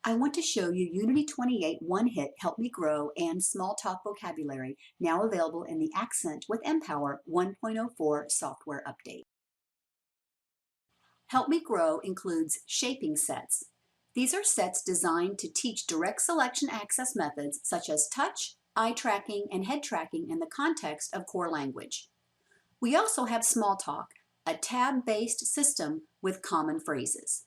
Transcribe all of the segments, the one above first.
I want to show you Unity 28 One-Hit Help Me Grow and Small Talk Vocabulary, now available in the Accent with Empower 1.04 software update. Help Me Grow includes shaping sets. These are sets designed to teach direct selection access methods such as touch, eye tracking, and head tracking in the context of core language. We also have Small Talk, a tab-based system with common phrases.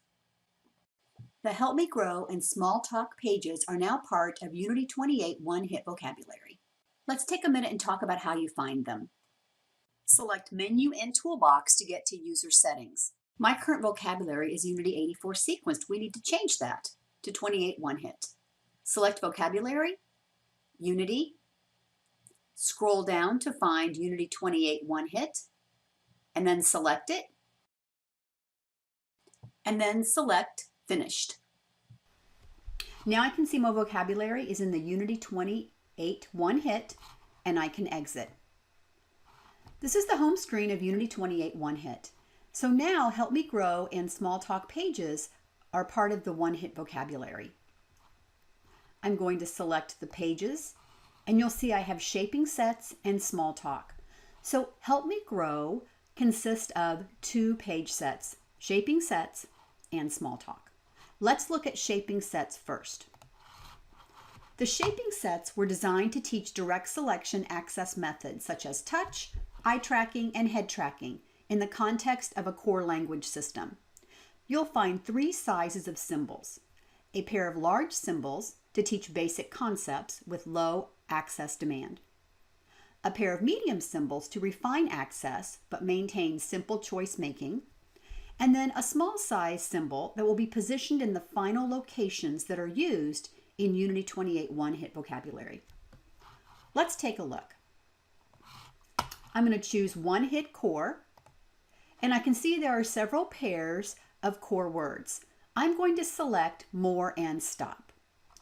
The Help Me Grow and Small Talk pages are now part of Unity 28 One-Hit Vocabulary. Let's take a minute and talk about how you find them. Select Menu and Toolbox to get to User Settings. My current vocabulary is Unity 84 sequenced. We need to change that to 28 One-Hit. Select Vocabulary, Unity, scroll down to find Unity 28 One-Hit, and then select it, and then select Finished. Now I can see my vocabulary is in the Unity 28 One-Hit, and I can exit. This is the home screen of Unity 28 One-Hit. So now Help Me Grow and Small Talk pages are part of the One-Hit vocabulary. I'm going to select the pages, and you'll see I have shaping sets and Small Talk. So Help Me Grow consists of 2 page sets, shaping sets and Small Talk. Let's look at shaping sets first. The shaping sets were designed to teach direct selection access methods such as touch, eye tracking, and head tracking in the context of a core language system. You'll find 3 sizes of symbols: a pair of large symbols to teach basic concepts with low access demand, a pair of medium symbols to refine access but maintain simple choice making, and then a small size symbol that will be positioned in the final locations that are used in Unity 28 One-Hit vocabulary. Let's take a look. I'm going to choose One-Hit Core, and I can see there are several pairs of core words. I'm going to select More and Stop,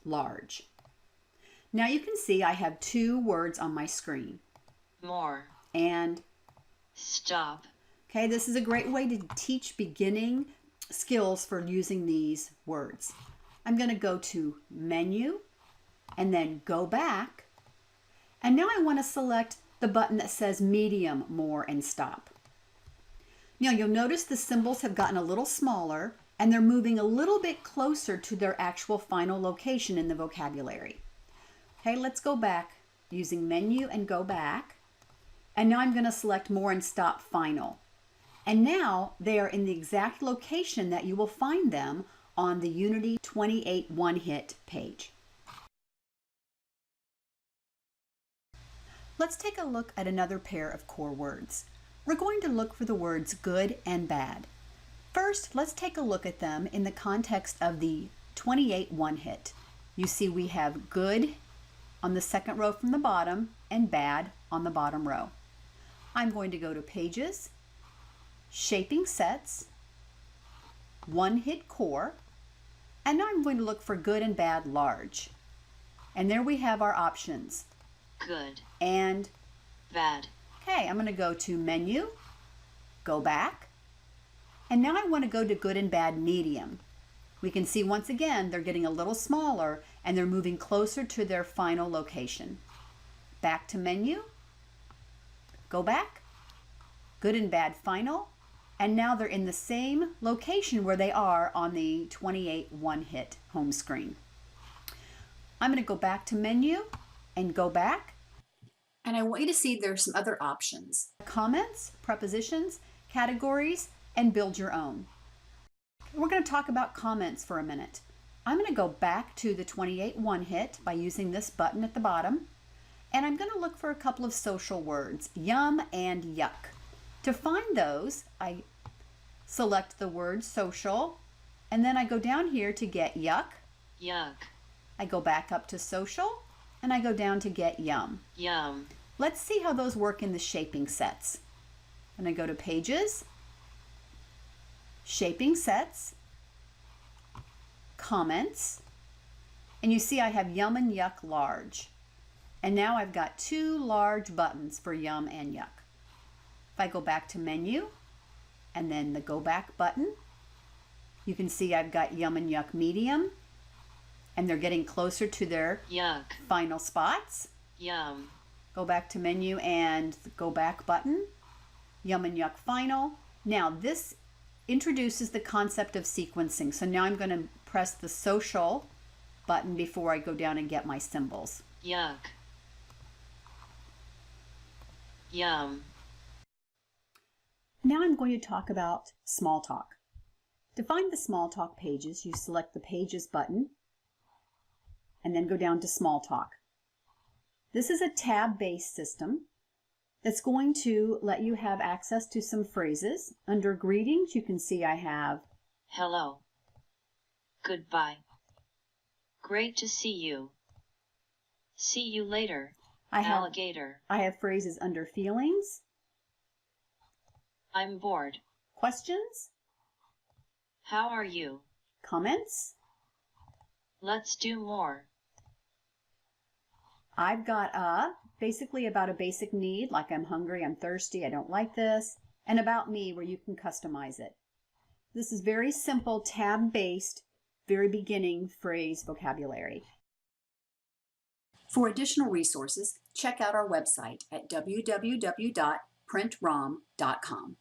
large. Now you can see I have 2 words on my screen. More and stop. Okay, this is a great way to teach beginning skills for using these words. I'm going to go to Menu and then Go Back. And now I want to select the button that says Medium, More, and Stop. Now you'll notice the symbols have gotten a little smaller and they're moving a little bit closer to their actual final location in the vocabulary. Okay, let's go back using Menu and Go Back. And now I'm going to select More and Stop Final. And now they are in the exact location that you will find them on the Unity 28 One-Hit page. Let's take a look at another pair of core words. We're going to look for the words good and bad. First, let's take a look at them in the context of the 28 One-Hit. You see we have good on the second row from the bottom and bad on the bottom row. I'm going to go to Pages, Shaping Sets, One-Hit Core, and now I'm going to look for good and bad large. And there we have our options. Good and bad. Okay, I'm going to go to Menu, Go Back, and now I want to go to good and bad medium. We can see once again they're getting a little smaller and they're moving closer to their final location. Back to Menu, Go Back, good and bad final, and now they're in the same location where they are on the 28 One-Hit home screen. I'm going to go back to Menu and Go Back, and I want you to see there's some other options: comments, prepositions, categories, and build your own. We're going to talk about comments for a minute. I'm going to go back to the 28 One-Hit by using this button at the bottom, and I'm going to look for a couple of social words, yum and yuck. To find those, I select the word social, and then I go down here to get yuck. Yuck. I go back up to social, and I go down to get yum. Yum. Let's see how those work in the shaping sets. I'm going to go to Pages, Shaping Sets, Comments, and you see I have yum and yuck large. And now I've got 2 large buttons for yum and yuck. If I go back to Menu and then the Go Back button, you can see I've got yum and yuck medium and they're getting closer to their yuck, final spots. yum, Go back to menu and go back button. Yum and yuck final. Now this introduces the concept of sequencing. So now I'm going to press the social button before I go down and get my symbols. yuck, yum, Now I'm going to talk about Smalltalk. To find the Smalltalk pages, you select the Pages button and then go down to Smalltalk. This is a tab-based system that's going to let you have access to some phrases. Under greetings, you can see I have hello, goodbye, great to see you, see you later, alligator, I have phrases under feelings, I'm bored, questions, how are you, comments. let's do more, I've got basically about a basic need, like I'm hungry, I'm thirsty, I don't like this, and about me, where you can customize it. This is very simple, tab-based, very beginning phrase vocabulary. For additional resources, check out our website at www.printrom.com.